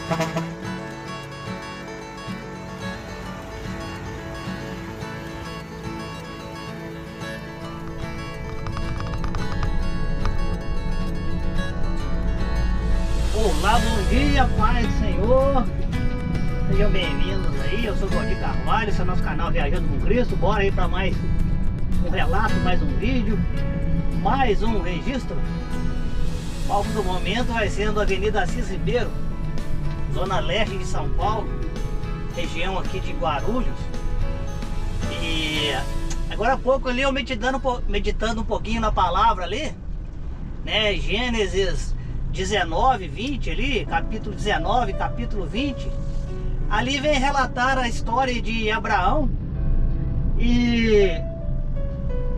Olá, bom dia, paz do Senhor. Sejam bem-vindos aí, eu sou o Valdir Carvalho, esse é o nosso canal Viajando com Cristo. Bora aí para mais um relato, mais um vídeo, mais um registro. O palco do momento vai sendo a Avenida Assis Ribeiro, zona leste de São Paulo, região aqui de Guarulhos. E agora há pouco ali eu meditando um pouquinho na palavra ali, né, Gênesis 19, 20 ali, capítulo 19, capítulo 20. Ali vem relatar a história de Abraão e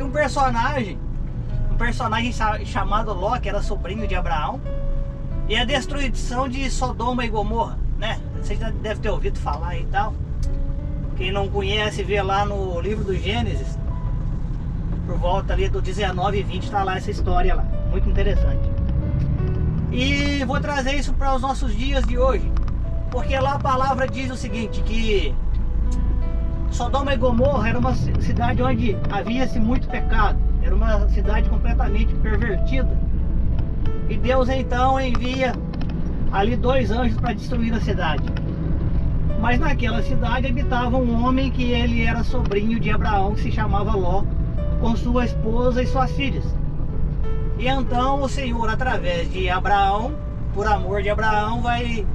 um personagem chamado Ló, que era sobrinho de Abraão, e a destruição de Sodoma e Gomorra, né? Vocês já devem ter ouvido falar e tal. Quem não conhece, vê lá no livro do Gênesis, por volta ali do 19 e 20, tá lá essa história lá, muito interessante. E vou trazer isso para os nossos dias de hoje, porque lá a palavra diz o seguinte, que Sodoma e Gomorra era uma cidade onde havia-se muito pecado, era uma cidade completamente pervertida, e Deus então envia ali 2 anjos para destruir a cidade. Mas naquela cidade habitava um homem que ele era sobrinho de Abraão, que se chamava Ló, com sua esposa e suas filhas. E então o Senhor, através de Abraão, por amor de Abraão, vai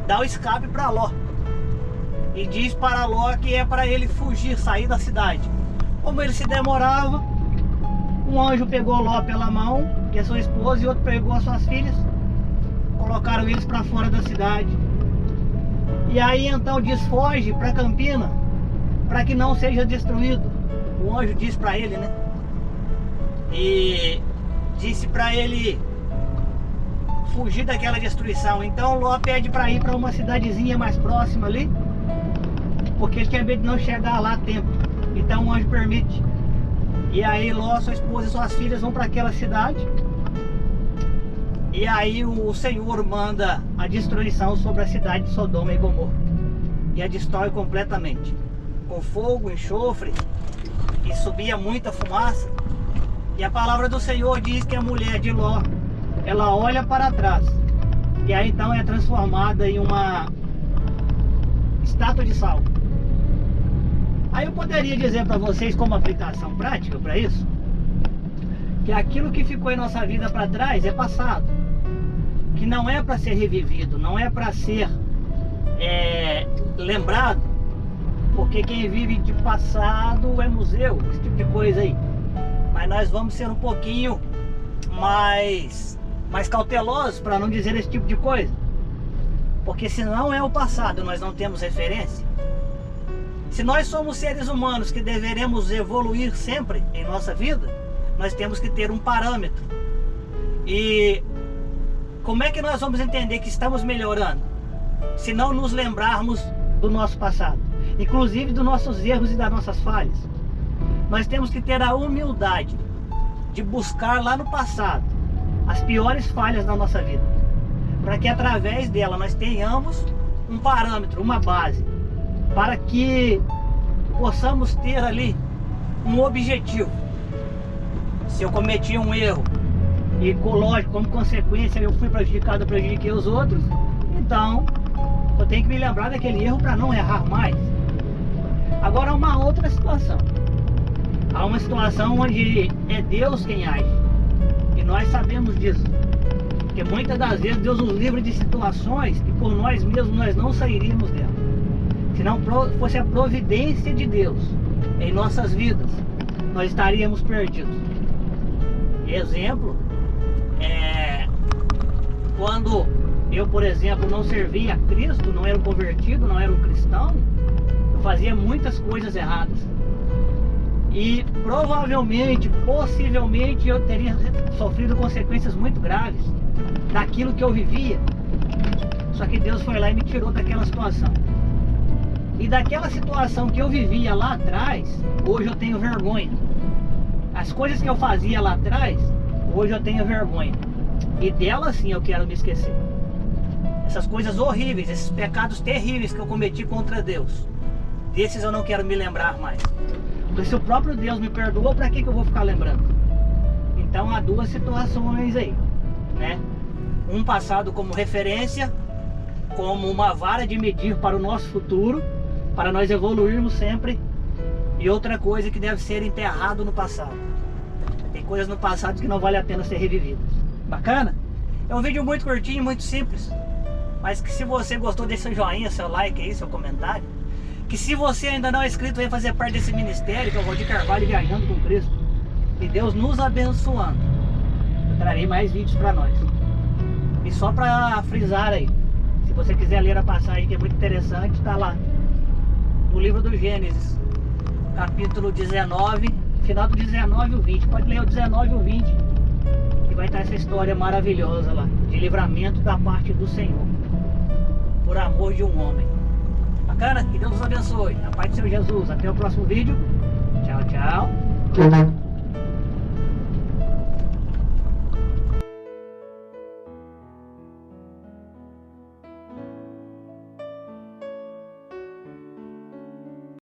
dar o escape para Ló. E diz para Ló que é para ele fugir, sair da cidade. Como ele se demorava, um anjo pegou Ló pela mão e a sua esposa, e outro pegou as suas filhas, colocaram eles para fora da cidade. E aí então diz: foge para Campina, para que não seja destruído. O anjo diz para ele, né? E disse para ele fugir daquela destruição. Então Ló pede para ir para uma cidadezinha mais próxima ali, porque ele tinha medo de não chegar lá a tempo. Então o anjo permite. E aí Ló, sua esposa e suas filhas vão para aquela cidade. E aí o Senhor manda a destruição sobre a cidade de Sodoma e Gomorra, e a destrói completamente, com fogo, enxofre, e subia muita fumaça. E a palavra do Senhor diz que a mulher de Ló, ela olha para trás, e aí então é transformada em uma estátua de sal. Aí eu poderia dizer para vocês, como aplicação prática para isso, que aquilo que ficou em nossa vida para trás é passado, que não é para ser revivido, não é para ser lembrado, porque quem vive de passado é museu, esse tipo de coisa aí. Mas nós vamos ser um pouquinho mais cautelosos para não dizer esse tipo de coisa, porque se não é o passado, nós não temos referência. Se nós somos seres humanos que deveremos evoluir sempre em nossa vida, nós temos que ter um parâmetro. E como é que nós vamos entender que estamos melhorando se não nos lembrarmos do nosso passado, inclusive dos nossos erros e das nossas falhas? Nós temos que ter a humildade de buscar lá no passado as piores falhas da nossa vida, para que através dela nós tenhamos um parâmetro, uma base, para que possamos ter ali um objetivo. Se eu cometi um erro e, lógico, como consequência eu fui prejudicado, prejudiquei os outros, então eu tenho que me lembrar daquele erro para não errar mais. Agora, uma outra situação. Há uma situação onde é Deus quem age, e nós sabemos disso, porque muitas das vezes Deus nos livra de situações que por nós mesmos nós não sairíamos dela. Se não fosse a providência de Deus em nossas vidas, nós estaríamos perdidos. Exemplo, quando eu, por exemplo, não servia a Cristo, não era um convertido, não era um cristão, eu fazia muitas coisas erradas. E provavelmente, possivelmente, eu teria sofrido consequências muito graves daquilo que eu vivia. Só que Deus foi lá e me tirou daquela situação. E daquela situação que eu vivia lá atrás, hoje eu tenho vergonha. As coisas que eu fazia lá atrás, hoje eu tenho vergonha. E dela sim eu quero me esquecer. essas coisas horríveis, esses pecados terríveis que eu cometi contra Deus, desses eu não quero me lembrar mais. Porque se o próprio Deus me perdoou, para que eu vou ficar lembrando? Então há duas situações aí, né? Um passado como referência, como uma vara de medir para o nosso futuro, para nós evoluirmos sempre. E outra coisa que deve ser enterrado no passado. Tem coisas no passado que não vale a pena ser revividas. Bacana? É um vídeo muito curtinho, muito simples, mas que se você gostou, deixa seu joinha, seu like aí, seu comentário. Que se você ainda não é inscrito, venha fazer parte desse ministério, que é o Valdir Carvalho Viajando com Cristo. E Deus nos abençoando. Eu trarei mais vídeos para nós. E só para frisar aí, se você quiser ler a passagem que é muito interessante, está lá no livro do Gênesis, capítulo 19, final do 19 e o 20. Pode ler o 19 e o 20, que vai estar essa história maravilhosa lá, de livramento da parte do Senhor, por amor de um homem. Bacana? Que Deus nos abençoe. A paz do Senhor Jesus. Até o próximo vídeo. Tchau, tchau.